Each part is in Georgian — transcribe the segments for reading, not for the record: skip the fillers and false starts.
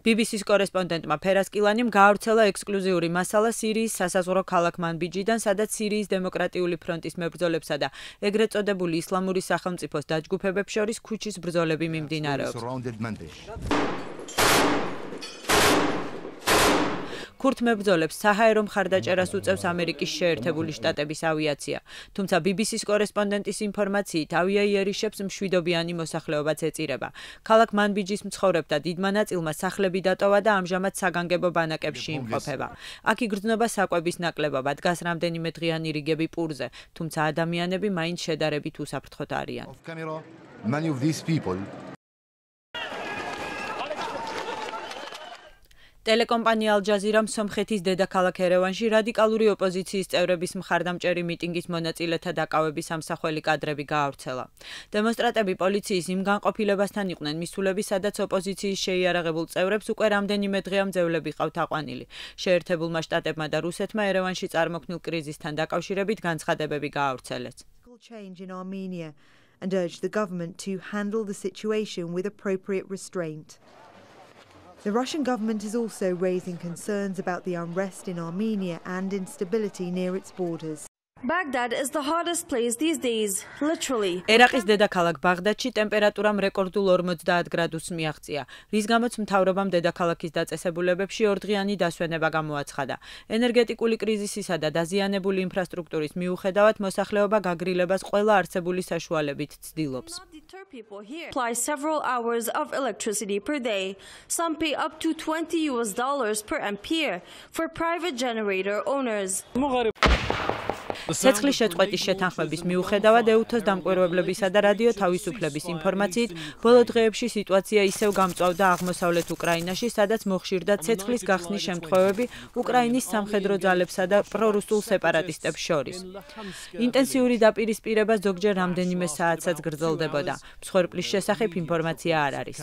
BBC-ს კორესპონდენტმა ფერას კილანიმ გაავრცელა ექსკლუზიური მასალა სირიის სასაზღვრო ქალაქ მანბიჯიდან, სადაც სირიის დემოკრატიული ფრონტის მებრძოლებსა და ეგრეთ წოდებული ისლამური სახელმწიფოს დაჯგუფებებს შორის ქუჩის ბრძოლები მიმდინარეობს. ქურთ მებრძოლებს საჰაერო მხარდაჭერას უწევს ამერიკის შეერთებული შტატების ავიაცია. თუმცა BBC-ს კორესპონდენტის ინფორმაციით, ავიაიერიშებს მშვიდობიანი მოსახლეობაც ეწირება. ქალაქ მანბიჯის მცხოვრებთა დიდმა ნაწილმა სახლები დატოვა და ამჟამად საგანგებო ბანაკებში იმყოფება. აქ იგრძნობა საკვების ნაკლებობა, დგას რამდენიმე დღიანი რიგები პურზე, თუმცა ადამიანები მაინც შედარებით უსაფრთხოდ არიან. ტელეკომპანია ალ-ჯაზირამ სომხეთის დედაქალაქ ერევანში რადიკალური ოპოზიციის წევრების მხარდამჭერი მიტინგის მონაწილეთა დაკავების ამსახველი კადრები გაავრცელა. დემონსტრანტები პოლიციის იმ განყოფილებასთან იყვნენ მისულები, სადაც ოპოზიციის შეიარაღებულ წევრებს უკვე რამდენიმე დღე ამძევლები ყავთ აყვანილი. შეერთებულმა შტატებმა და რუსეთმა ერევანში წარმოქმნილ კრიზისთან დაკავშირებით განცხადებები გაავრცელეს. And urged the government to handle the situation with appropriate restraint. The Russian government is also raising concerns about the unrest in Armenia and instability near its borders. Baghdad is the hottest place these days, literally. ერაყის დედაქალაქ ბაღდადში ტემპერატურამ რეკორდულ 50 გრადუსს მიაღწია, რის გამოც მთავრობამ დედაქალაქის დაწესებულებებში ორდღიანი დასვენება გამოაცხადა. ენერგეტიკული კრიზისისა და დაზიანებული ინფრასტრუქტურის მიუხედავად, მოსახლეობა გაგრილებას ყველა არსებული საშუალებით ცდილობს. Supply several hours of electricity per day. Some pay up to $20 per ampere for private generator owners. ცეცხლის შეწყვეტის შეთანხმების მიუხედავად ეუთოს დამკვირვებლებისა და რადიო თავისუფლების ინფორმაციით, ბოლო დღეებში სიტუაცია ისევ გამწვავდა აღმოსავლეთ უკრაინაში, სადაც მოხშირდა ცეცხლის გახსნის შემთხვევები უკრაინის სამხედრო ძალებსა და პრორუსულ სეპარატისტებს შორის. ინტენსიური დაპირისპირება ზოგჯერ რამდენიმე საათსაც გრძელდებოდა. მსხვერპლის შესახებ ინფორმაცია არ არის.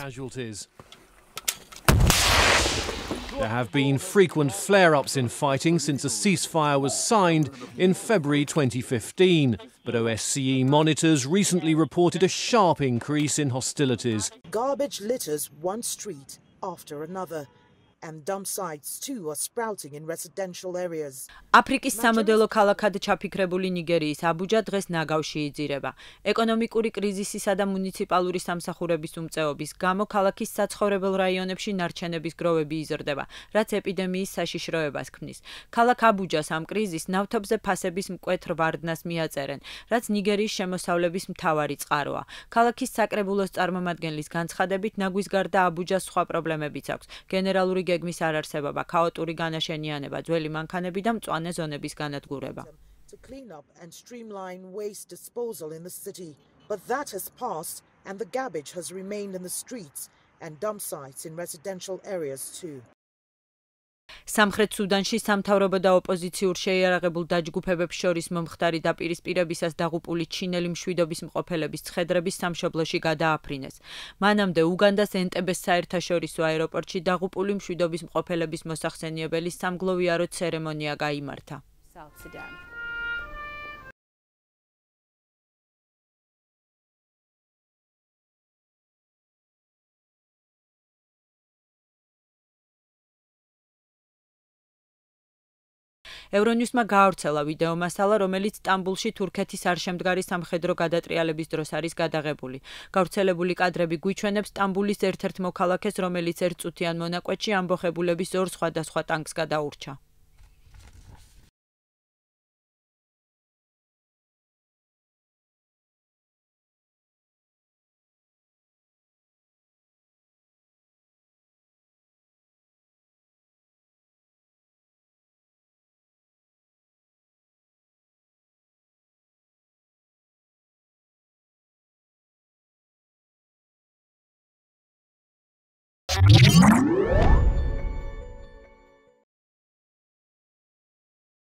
There have been frequent flare-ups in fighting since a ceasefire was signed in February 2015. But OSCE monitors recently reported a sharp increase in hostilities. Garbage litters one street after another. And dump sites too are sprouting in residential areas. აფრიკის სამოდელო ქალაქად ჩაფიქრებული ნიგერიის აბუჯა დღეს ნაგავში იძირება. ეკონომიკური კრიზისისა და მუნიციპალური სამსახურების უმწეობის გამო ქალაქის საცხოვრებელ რაიონებში ნარჩენების გროვები იზრდება, რაც ეპიდემიის საშიშროებას ქმნის. ქალაქ აბუჯას ამ კრიზისს ნავთობზე ფასების მკვეთრ ვარდნას მიაწერენ, რაც ნიგერიის შემოსავლების მთავარი წყაროა. ქალაქის საკრებულოს წარმომადგენლის განცხადებით, ნაგვის გარდა აბუჯას სხვა პრობლემებიც აქვს. გენერალური გეგმის არარსებობა, ქაოტური განაშენიანება, ძველი მანქანები და მწვანე ზონების განადგურება. To clean up and streamline waste disposal in the city, but that has passed and the garbage has remained in the streets and dump sites in residential areas too. სამხრეთ სუდანში სამთავრობო და ოპოზიციურ შეიარაღებულ დაჯგუფებებს შორის მომხდარი დაპირისპირებისას დაღუპული ჩინელი მშვიდობის მყოფელების ცხედრების სამშობლოში გადააფრინეს. მანამდე უგანდას ენტებეს საერთაშორისო აეროპორტში დაღუპული მშვიდობის მყოფელების მოსახსენიებელი სამგლოვიარო ცერემონია გაიმართა. ევრონიუსმა გაავრცელა ვიდეო მასალა, რომელიც სტამბულში თურქეთის არშემდგარი სამხედრო გადატრიალების დროს არის გადაღებული. გავრცელებული კადრები გვიჩვენებს სტამბულის ერთ-ერთ მოქალაქეს, რომელიც ერთწუთიან მონაკვეთში ამბოხებულების ორ სხვადასხვა ტანკს გადაურჩა. Thank you.